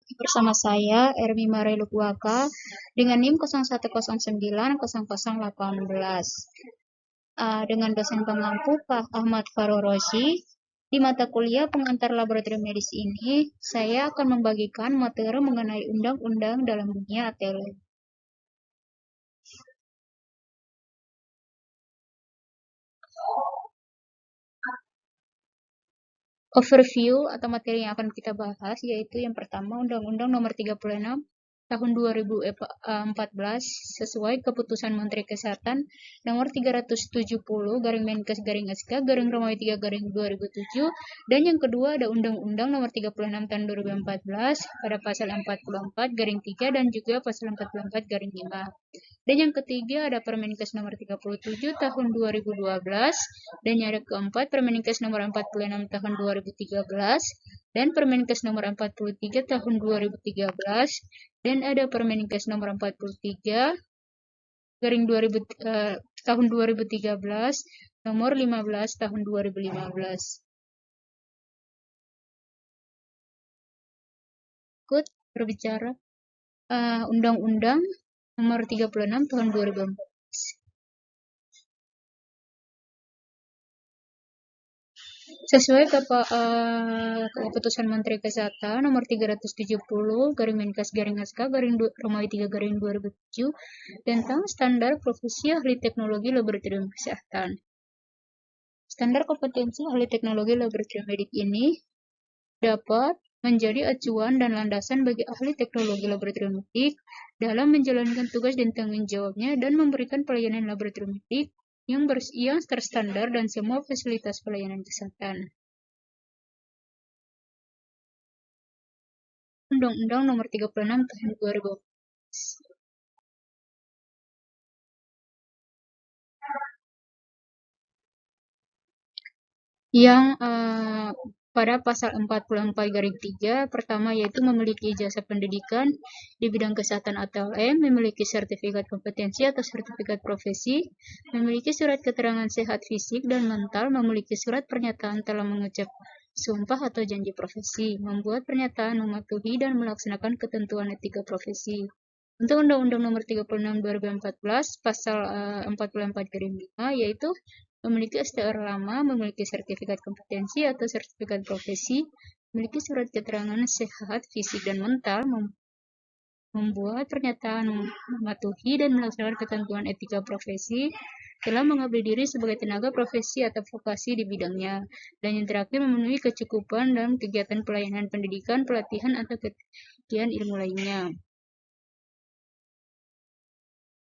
Bersama saya, Ermi Marelukuaka, dengan NIM 01090018. Dengan dosen pengampu Pak Ahmad Faroroshi. Di mata kuliah pengantar laboratorium medis ini, saya akan membagikan materi mengenai undang-undang dalam dunia ATLM. Overview atau materi yang akan kita bahas yaitu yang pertama Undang-Undang Nomor 36 Tahun 2014 sesuai Keputusan Menteri Kesehatan Nomor 370 garing Menkes garing SK garing Romawi 3 garing 2007, dan yang kedua ada Undang-Undang Nomor 36 Tahun 2014 pada pasal 44 garing 3 dan juga pasal 44 garing 5. Dan yang ketiga ada Permenkes nomor 37 tahun 2012, dan yang ada keempat Permenkes nomor 46 tahun 2013, dan Permenkes nomor 43 tahun 2013, dan ada Permenkes nomor 43 garing 2000 tahun 2013 nomor 15 tahun 2015. Ikut berbicara Undang-Undang nomor 36 tahun 2014. Sesuai Keputusan Menteri Kesehatan Nomor 370 garing Menkes garing SK garing Romawi 3 garing 2007 tentang standar profesi ahli teknologi laboratorium kesehatan. Standar kompetensi ahli teknologi laboratorium medik ini dapat menjadi acuan dan landasan bagi ahli teknologi laboratorium medik dalam menjalankan tugas dan tanggung jawabnya dan memberikan pelayanan laboratorium medik yang terstandar dan semua fasilitas pelayanan kesehatan. Undang-Undang Nomor 36 Tahun 2014. Yang pada pasal 44 garing 3 pertama yaitu memiliki ijazah pendidikan di bidang kesehatan ATLM, memiliki sertifikat kompetensi atau sertifikat profesi, memiliki surat keterangan sehat fisik dan mental, memiliki surat pernyataan telah mengucap sumpah atau janji profesi, membuat pernyataan mematuhi dan melaksanakan ketentuan etika profesi. Untuk Undang-Undang Nomor 36 2014 pasal 44 garing 5 yaitu memiliki STR lama, memiliki sertifikat kompetensi atau sertifikat profesi, memiliki surat keterangan sehat fisik dan mental, membuat pernyataan mematuhi dan melaksanakan ketentuan etika profesi, telah mengabdi diri sebagai tenaga profesi atau vokasi di bidangnya, dan yang terakhir memenuhi kecukupan dalam kegiatan pelayanan pendidikan, pelatihan, atau kegiatan ilmu lainnya.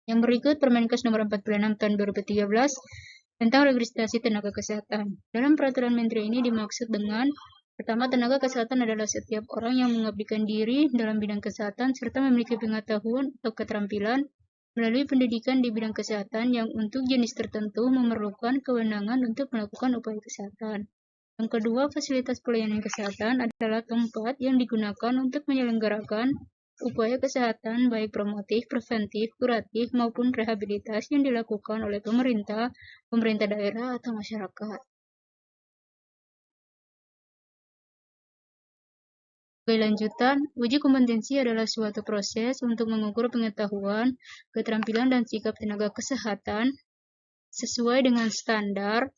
Yang berikut Permenkes nomor 46 tahun 2013 tentang registrasi tenaga kesehatan. Dalam peraturan menteri ini dimaksud dengan pertama, tenaga kesehatan adalah setiap orang yang mengabdikan diri dalam bidang kesehatan serta memiliki pengetahuan atau keterampilan melalui pendidikan di bidang kesehatan yang untuk jenis tertentu memerlukan kewenangan untuk melakukan upaya kesehatan. Yang kedua, fasilitas pelayanan kesehatan adalah tempat yang digunakan untuk menyelenggarakan upaya kesehatan baik promotif, preventif, kuratif, maupun rehabilitasi yang dilakukan oleh pemerintah daerah, atau masyarakat. Sebagai lanjutan, uji kompetensi adalah suatu proses untuk mengukur pengetahuan, keterampilan, dan sikap tenaga kesehatan sesuai dengan standar.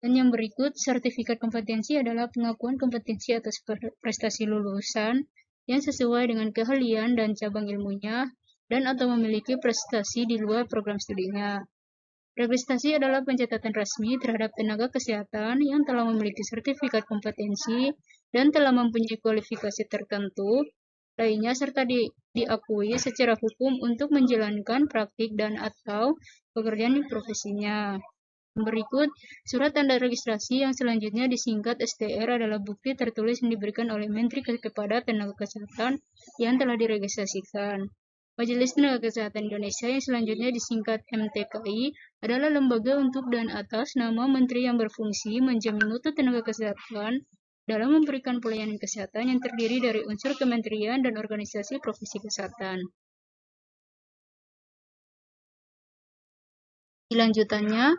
Dan yang berikut, sertifikat kompetensi adalah pengakuan kompetensi atas prestasi lulusan yang sesuai dengan keahlian dan cabang ilmunya dan atau memiliki prestasi di luar program studinya. Registrasi adalah pencatatan resmi terhadap tenaga kesehatan yang telah memiliki sertifikat kompetensi dan telah mempunyai kualifikasi tertentu lainnya serta diakui secara hukum untuk menjalankan praktik dan atau pekerjaan di profesinya. Berikut, surat tanda registrasi yang selanjutnya disingkat STR adalah bukti tertulis yang diberikan oleh Menteri kepada tenaga kesehatan yang telah diregistrasikan. Majelis Tenaga Kesehatan Indonesia yang selanjutnya disingkat MTKI adalah lembaga untuk dan atas nama Menteri yang berfungsi menjamin mutu tenaga kesehatan dalam memberikan pelayanan kesehatan yang terdiri dari unsur kementerian dan organisasi profesi kesehatan. Di lanjutannya,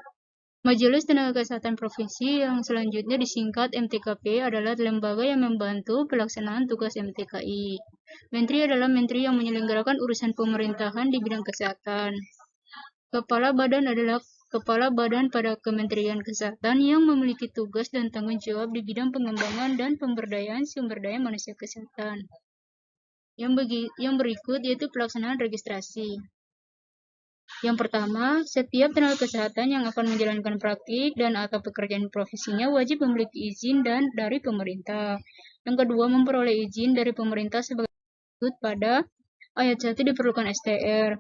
Majelis Tenaga Kesehatan Provinsi yang selanjutnya disingkat MTKP adalah lembaga yang membantu pelaksanaan tugas MTKI. Menteri adalah menteri yang menyelenggarakan urusan pemerintahan di bidang kesehatan. Kepala badan adalah kepala badan pada Kementerian Kesehatan yang memiliki tugas dan tanggung jawab di bidang pengembangan dan pemberdayaan sumber daya manusia kesehatan. Yang berikut yaitu pelaksanaan registrasi. Yang pertama, setiap tenaga kesehatan yang akan menjalankan praktik dan atau pekerjaan profesinya wajib memiliki izin dari pemerintah. Yang kedua, memperoleh izin dari pemerintah sebagai berikut pada ayat 1 diperlukan STR.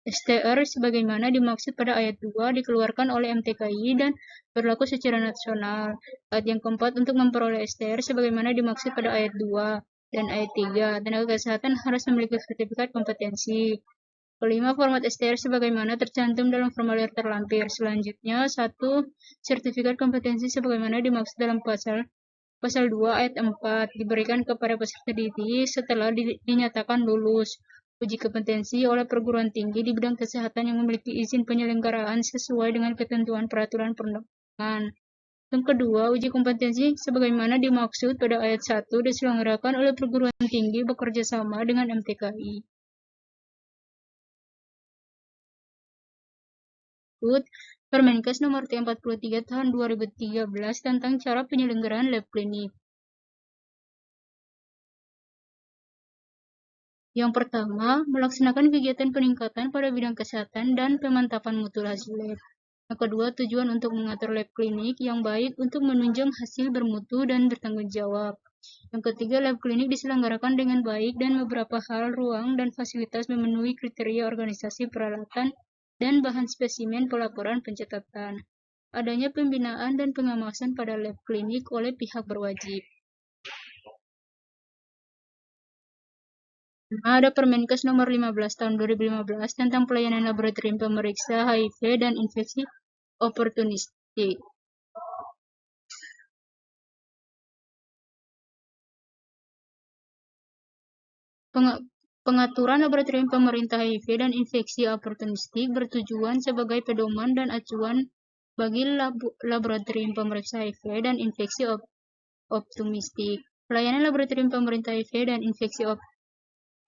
STR sebagaimana dimaksud pada ayat 2 dikeluarkan oleh MTKI dan berlaku secara nasional. Ayat yang keempat, untuk memperoleh STR sebagaimana dimaksud pada ayat 2 dan ayat 3, tenaga kesehatan harus memiliki sertifikat kompetensi. Kelima, format STR sebagaimana tercantum dalam formulir terlampir. Selanjutnya, 1. Sertifikat kompetensi sebagaimana dimaksud dalam pasal 2 ayat 4 diberikan kepada peserta didik setelah dinyatakan lulus uji kompetensi oleh perguruan tinggi di bidang kesehatan yang memiliki izin penyelenggaraan sesuai dengan ketentuan peraturan perundangan. Yang kedua, uji kompetensi sebagaimana dimaksud pada ayat 1 diselenggarakan oleh perguruan tinggi bekerja sama dengan MTKI. Permenkes nomor T43 tahun 2013 tentang cara penyelenggaraan lab klinik. Yang pertama, melaksanakan kegiatan peningkatan pada bidang kesehatan dan pemantapan mutu hasil lab. Yang kedua, tujuan untuk mengatur lab klinik yang baik untuk menunjang hasil bermutu dan bertanggung jawab. Yang ketiga, lab klinik diselenggarakan dengan baik dan beberapa hal, ruang dan fasilitas memenuhi kriteria organisasi peralatan dan bahan spesimen pelaporan pencatatan. Adanya pembinaan dan pengawasan pada lab klinik oleh pihak berwajib. Ada Permenkes nomor 15 tahun 2015 tentang pelayanan laboratorium pemeriksa HIV dan infeksi oportunistik. Pengaturan laboratorium pemerintah HIV dan infeksi oportunistik bertujuan sebagai pedoman dan acuan bagi laboratorium pemeriksa HIV dan infeksi oportunistik. Pelayanan laboratorium pemerintah HIV dan infeksi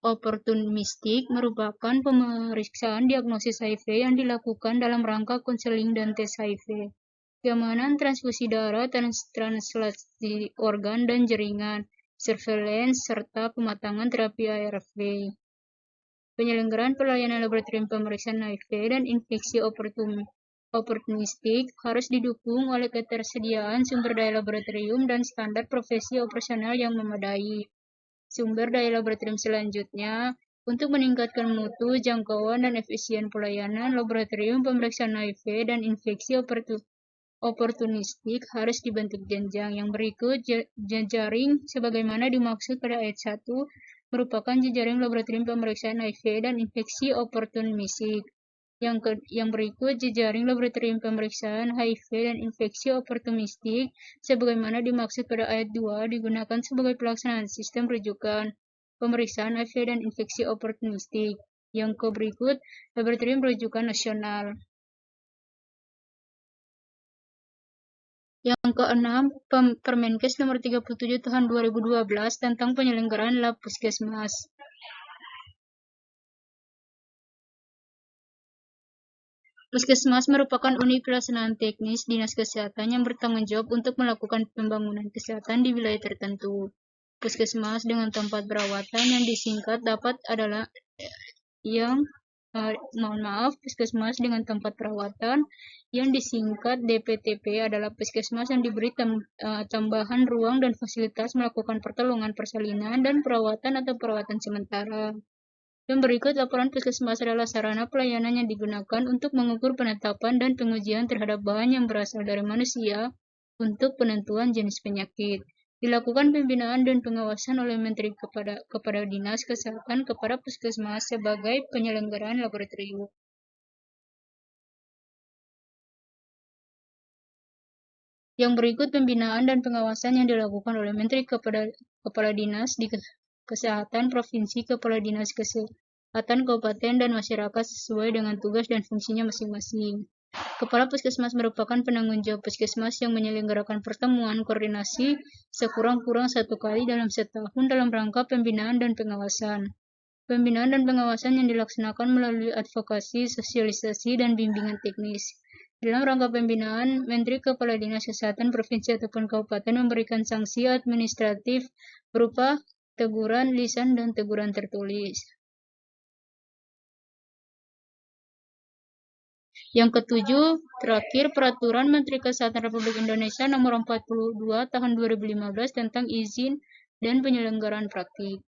oportunistik merupakan pemeriksaan diagnosis HIV yang dilakukan dalam rangka konseling dan tes HIV, keamanan transfusi darah, translasi organ dan jaringan, surveillance, serta pematangan terapi ARV. Penyelenggaraan pelayanan laboratorium pemeriksaan HIV dan infeksi oportunistik harus didukung oleh ketersediaan sumber daya laboratorium dan standar profesi operasional yang memadai. Sumber daya laboratorium selanjutnya, untuk meningkatkan mutu, jangkauan, dan efisien pelayanan laboratorium pemeriksaan HIV dan infeksi oportunistik harus dibentuk jenjang. Yang berikut, jejaring sebagaimana dimaksud pada ayat 1 merupakan jejaring laboratorium pemeriksaan HIV dan infeksi oportunistik. Yang berikut, jejaring laboratorium pemeriksaan HIV dan infeksi oportunistik sebagaimana dimaksud pada ayat 2 digunakan sebagai pelaksanaan sistem rujukan pemeriksaan HIV dan infeksi oportunistik. Yang berikut, laboratorium rujukan nasional. Yang keenam, Permenkes nomor 37 tahun 2012 tentang penyelenggaraan lab puskesmas. Puskesmas merupakan unit pelaksanaan teknis Dinas Kesehatan yang bertanggung jawab untuk melakukan pembangunan kesehatan di wilayah tertentu. Puskesmas dengan tempat perawatan yang disingkat puskesmas dengan tempat perawatan yang disingkat DPTP adalah puskesmas yang diberi tambahan ruang dan fasilitas melakukan pertolongan persalinan dan perawatan atau perawatan sementara. Yang berikut, laporan puskesmas adalah sarana pelayanan yang digunakan untuk mengukur penetapan dan pengujian terhadap bahan yang berasal dari manusia untuk penentuan jenis penyakit. Dilakukan pembinaan dan pengawasan oleh Menteri kepada Dinas Kesehatan kepada puskesmas sebagai penyelenggaraan laboratorium. Yang berikut pembinaan dan pengawasan yang dilakukan oleh Menteri kepada Kepala Dinas di Kesehatan Provinsi, Kepala Dinas Kesehatan Kabupaten dan masyarakat sesuai dengan tugas dan fungsinya masing-masing. Kepala Puskesmas merupakan penanggung jawab Puskesmas yang menyelenggarakan pertemuan koordinasi sekurang-kurang 1 kali dalam setahun dalam rangka pembinaan dan pengawasan. Pembinaan dan pengawasan yang dilaksanakan melalui advokasi, sosialisasi, dan bimbingan teknis. Dalam rangka pembinaan, Menteri Kepala Dinas Kesehatan Provinsi ataupun Kabupaten memberikan sanksi administratif berupa teguran lisan dan teguran tertulis. Yang ketujuh, terakhir, Peraturan Menteri Kesehatan Republik Indonesia Nomor 42 Tahun 2015 tentang izin dan penyelenggaraan praktik.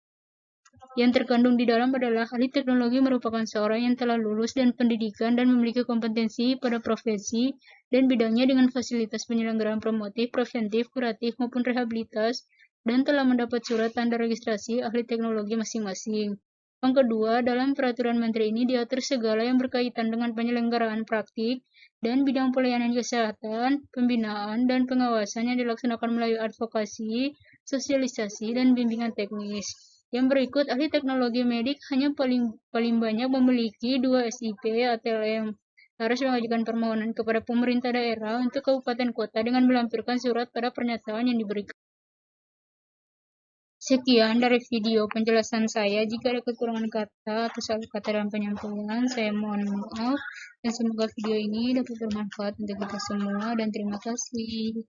Yang terkandung di dalam adalah ahli teknologi merupakan seorang yang telah lulus dan pendidikan dan memiliki kompetensi pada profesi dan bidangnya dengan fasilitas penyelenggaraan promotif, preventif, kuratif, maupun rehabilitas dan telah mendapat surat tanda registrasi ahli teknologi masing-masing. Yang kedua, dalam peraturan menteri ini diatur segala yang berkaitan dengan penyelenggaraan praktik dan bidang pelayanan kesehatan, pembinaan, dan pengawasan yang dilaksanakan melalui advokasi, sosialisasi, dan bimbingan teknis. Yang berikut, ahli teknologi medik hanya paling banyak memiliki 2 SIP atau yang harus mengajukan permohonan kepada pemerintah daerah untuk kabupaten kota dengan melampirkan surat pada pernyataan yang diberikan. Sekian dari video penjelasan saya. Jika ada kekurangan kata atau salah kata dalam penyampaian, saya mohon maaf. Dan semoga video ini dapat bermanfaat untuk kita semua. Dan terima kasih.